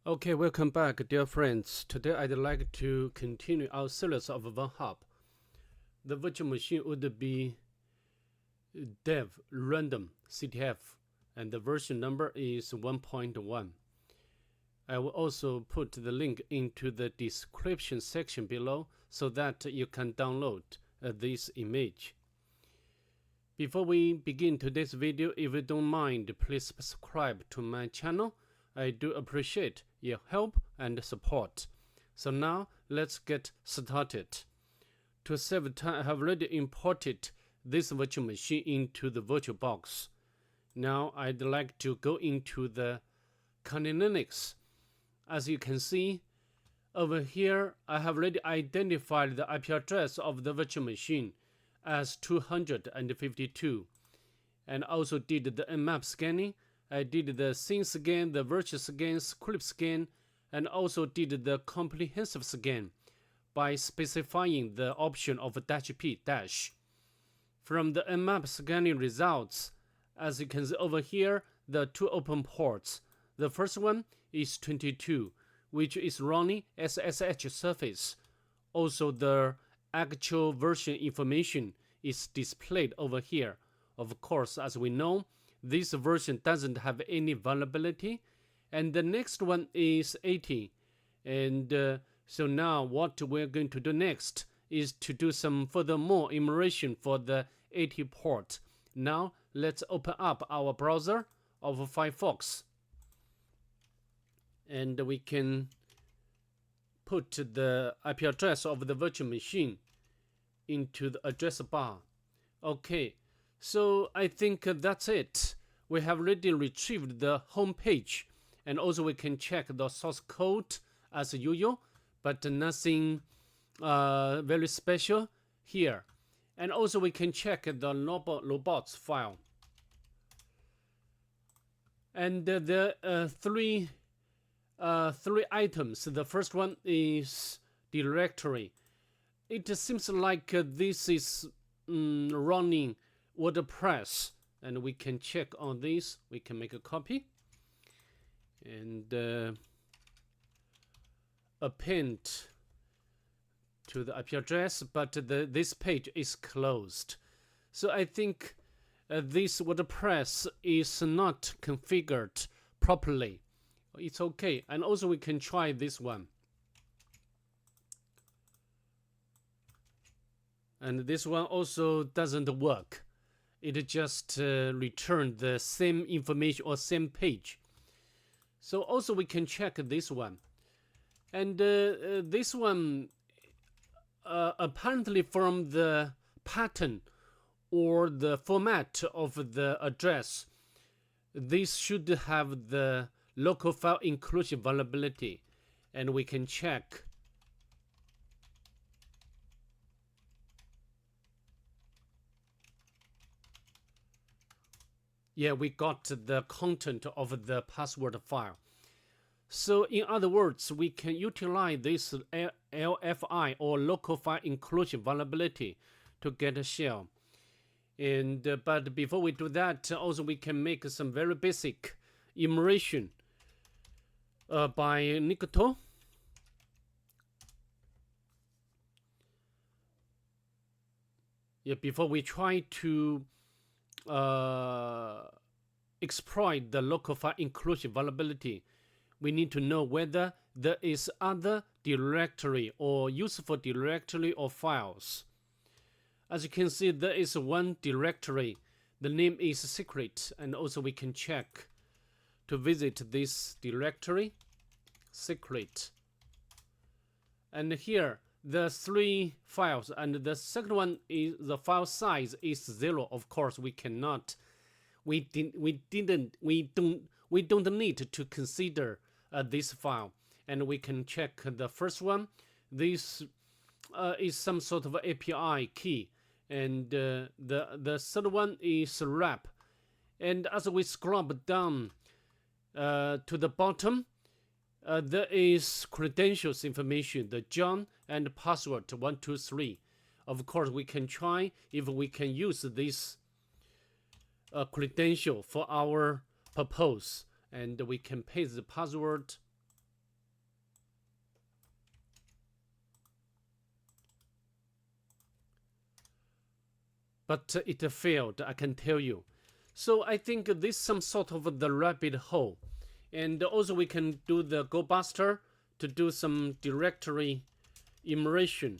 Okay, welcome back, dear friends. Today I'd like to continue our series of Vulnhub. The virtual machine would be DevRandom CTF, and the version number is 1.1. I will also put the link into the description section below so that you can download this image. Before we begin today's video, if you don't mind, please subscribe to my channel. I do appreciate your help and support. So now let's get started. To save time, I have already imported this virtual machine into the VirtualBox. Now I'd like to go into the Kali Linux. As you can see over here, I have already identified the IP address of the virtual machine as 252, and also did the nmap scanning. I did the scene scan, the virtual scan, script scan, and also did the comprehensive scan by specifying the option of -p-. From the nmap scanning results, as you can see over here, the two open ports. The first one is 22, which is running SSH surface. Also, the actual version information is displayed over here. Of course, as we know, this version doesn't have any vulnerability. And the next one is 80. And so now what we're going to do next is to do some furthermore enumeration for the 80 port. Now let's open up our browser of Firefox. And we can put the IP address of the virtual machine into the address bar. Okay, so I think that's it. We have already retrieved the home page, and also we can check the source code as usual, but nothing very special here. And also we can check the robots file. And there are three items. The first one is directory. It seems like this is running WordPress, and we can check on this. We can make a copy and append to the IP address, but this page is closed. So I think this WordPress is not configured properly. It's okay. And also we can try this one. And this one also doesn't work. It just returned the same information or same page. So also we can check this one. And this one, apparently from the pattern or the format of the address, this should have the local file inclusion vulnerability. And we can check. Yeah, we got the content of the password file. So in other words, we can utilize this LFI or local file inclusion vulnerability to get a shell. And but before we do that, also we can make some very basic enumeration by Nikto. Yeah, before we try to exploit the local file inclusion vulnerability, we need to know whether there is other directory or useful directory or files. As you can see, there is one directory. The name is secret, and also we can check to visit this directory, secret. And here the three files, and the second one is the file size is 0. Of course, we cannot. We don't need to consider this file, and we can check the first one. This is some sort of API key, and the third one is wrap. And as we scroll down to the bottom, there is credentials information, the John and password 123. Of course, we can try if we can use this credential for our purpose, and we can paste the password but it failed, I can tell you. So I think this is some sort of the rabbit hole. And also we can do the Go Buster to do some directory immersion.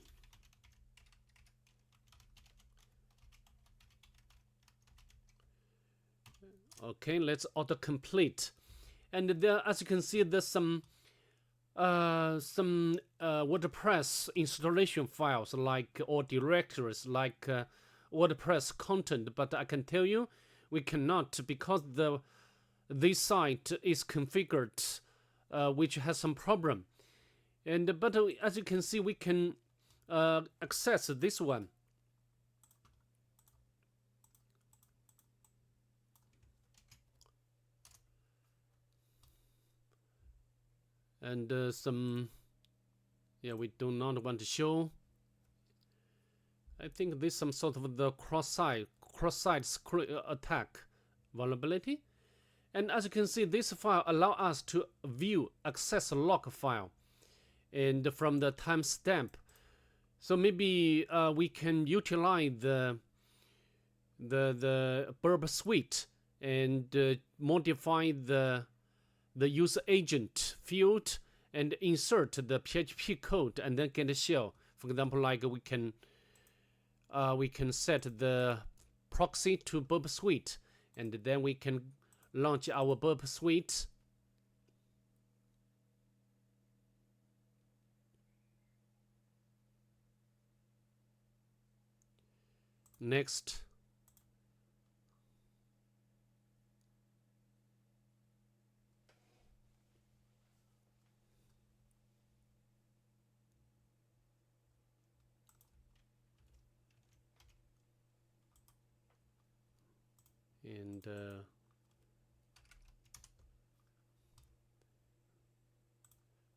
Okay, let's autocomplete. And there, as you can see, there's some WordPress installation files like or directories like WordPress content, but I can tell you we cannot because this site is configured which has some problem. And but as you can see, we can access this one. And we do not want to show. I think this is some sort of the cross-site attack vulnerability. And as you can see, this file allows us to view access.log file and from the timestamp. So maybe we can utilize the Burpsuite and modify the user agent field and insert the PHP code and then get a shell. For example, like we can set the proxy to Burpsuite, and then we can launch our Burpsuite. Next.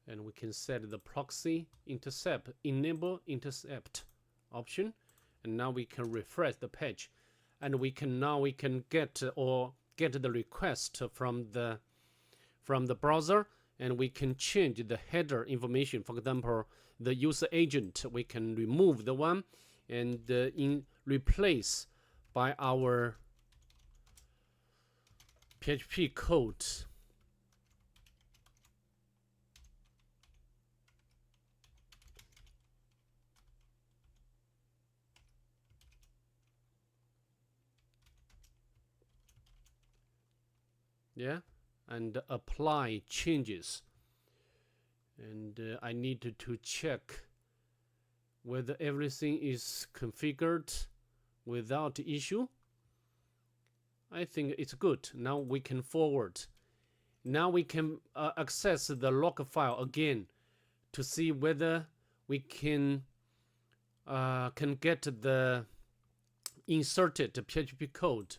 And we can set the proxy intercept, enable intercept option, and now we can refresh the page, and we can get the request from the browser, and we can change the header information. For example, the user agent, we can remove the one and replace by our PHP code. Yeah, and apply changes. And I need to check whether everything is configured without issue. I think it's good. Now we can forward. Now we can access the log file again to see whether we can get the inserted PHP code.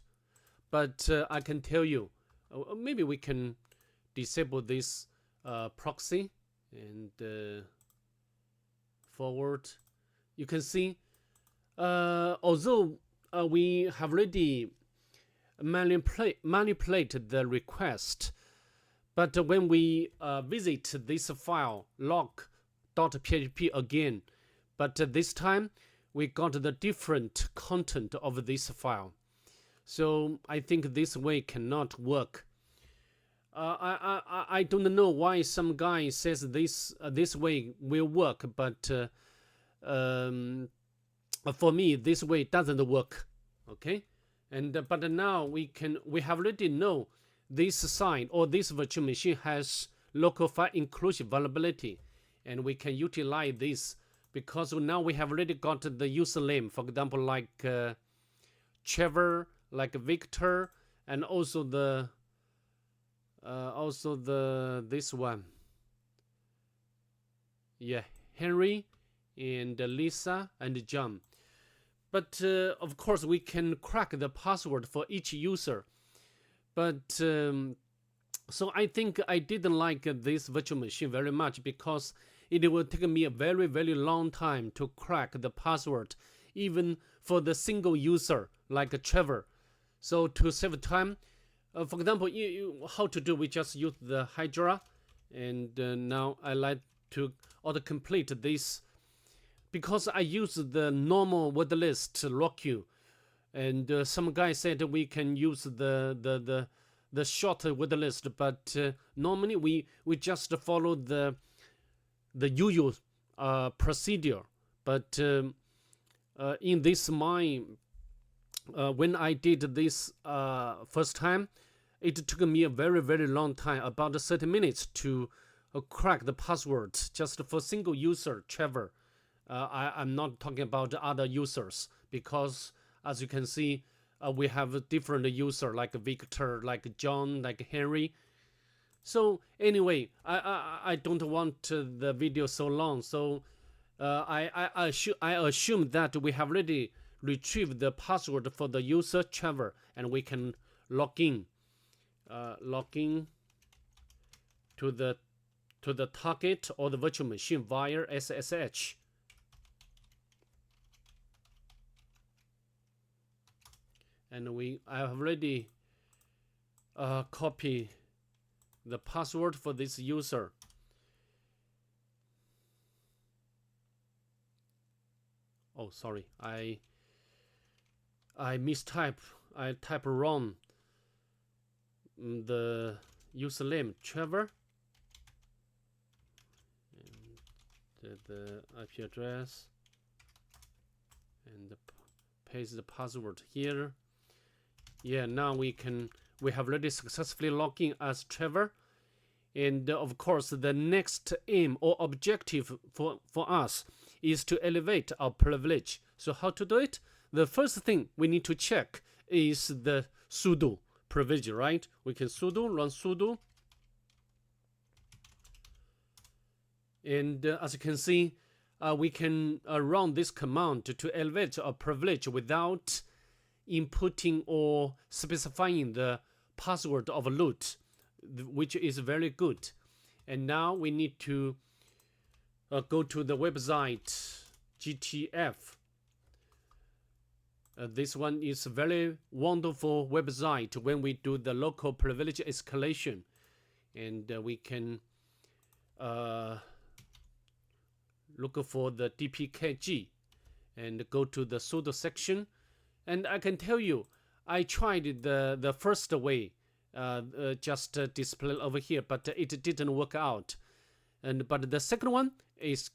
But I can tell you, maybe we can disable this proxy and forward. You can see, although we have already manipulated the request, but when we visit this file log.php again, but this time we got the different content of this file. So I think this way cannot work. I don't know why some guy says this way will work, but for me this way doesn't work. Okay, and but now we have already know this site or this virtual machine has local file inclusion vulnerability, and we can utilize this because now we have already got the username, for example, like Trevor, like Victor, and also this one, yeah, Henry and Lisa and John. But of course we can crack the password for each user. But so I think I didn't like this virtual machine very much because it will take me a very, very long time to crack the password, even for the single user like Trevor. So to save time, for example, how to do, we just use the Hydra, and now I like to autocomplete this because I use the normal word list lock you, And some guy said we can use the short word list, but normally we just follow the usual procedure. But in this mine, when I did this first time, it took me a very long time, about 30 minutes, to crack the password just for single user Trevor. I'm not talking about other users, because as you can see, we have different users like Victor, like John, like Henry. So anyway, I don't want the video so long, so I assume that we have already retrieved the password for the user Trevor, and we can log in to the target or the virtual machine via SSH. And I have already copied the password for this user. Oh, sorry, I mistype. I type wrong the username Trevor, and the IP address, and paste the password here. Yeah, now we have already successfully logged in as Trevor. And of course, the next aim or objective for us is to elevate our privilege. So how to do it? The first thing we need to check is the sudo privilege, right? We can run sudo. And as you can see, we can run this command to elevate our privilege without inputting or specifying the password of root, which is very good. And now we need to go to the website GTF. This one is a very wonderful website when we do the local privilege escalation. And we can look for the dpkg and go to the sudo section. And I can tell you, I tried the first way, just display over here, but it didn't work out. But the second one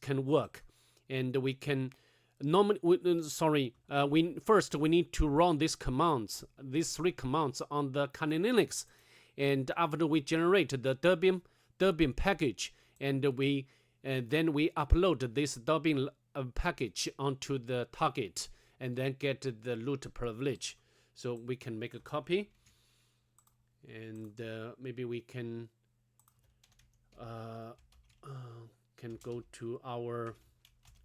can work, and we can normally. First we need to run these three commands on the Kali Linux, and after we generate the Debian package, and then we upload this Debian package onto the target, and then get the root privilege. So we can make a copy, and maybe we can go to our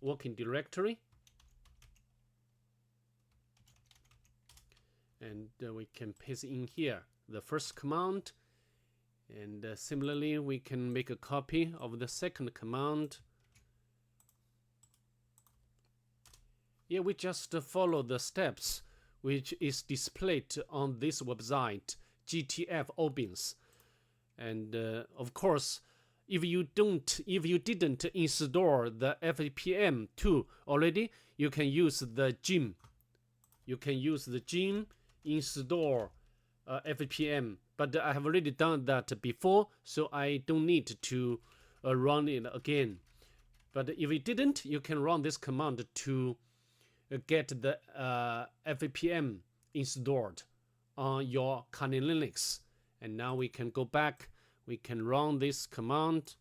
working directory, and we can paste in here the first command, and similarly we can make a copy of the second command. Yeah, we just follow the steps which is displayed on this website, GTF Obins. And of course, if you didn't install the FPM tool already, you can use the Gim. You can use the Gim install FPM, but I have already done that before, so I don't need to run it again. But if you didn't, you can run this command to get the FPM installed on your Kali Linux. And now we can go back, we can run this command.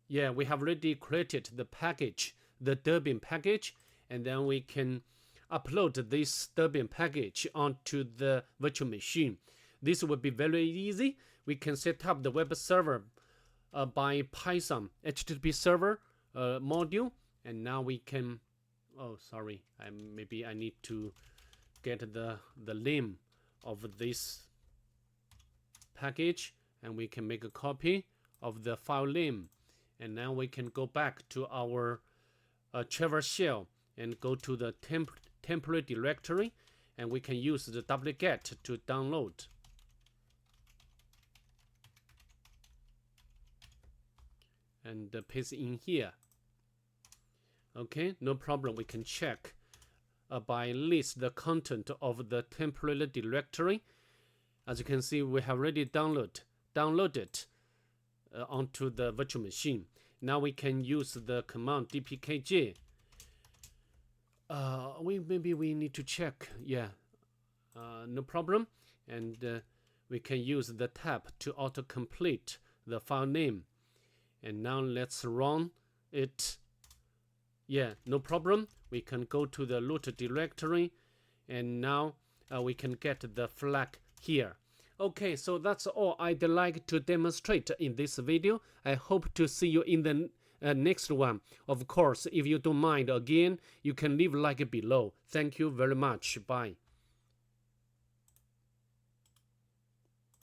Yeah, we have already created the package, the Debian package, and then we can upload this Debian package onto the virtual machine. This will be very easy. We can set up the web server by Python HTTP server module, and now we can, maybe I need to get the name of this package, and we can make a copy of the file name, and now we can go back to our Trevor shell and go to the temporary directory, and we can use the wget to download. And paste in here. Okay, no problem. We can check by list the content of the temporary directory. As you can see, we have already downloaded onto the virtual machine. Now we can use the command dpkg. Maybe we need to check. Yeah, no problem. And we can use the tab to autocomplete the file name. And now let's run it. Yeah, no problem. We can go to the root directory, and now we can get the flag here. Okay, so that's all I'd like to demonstrate in this video. I hope to see you in the next one. Of course, if you don't mind, again, you can leave a like below. Thank you very much. Bye.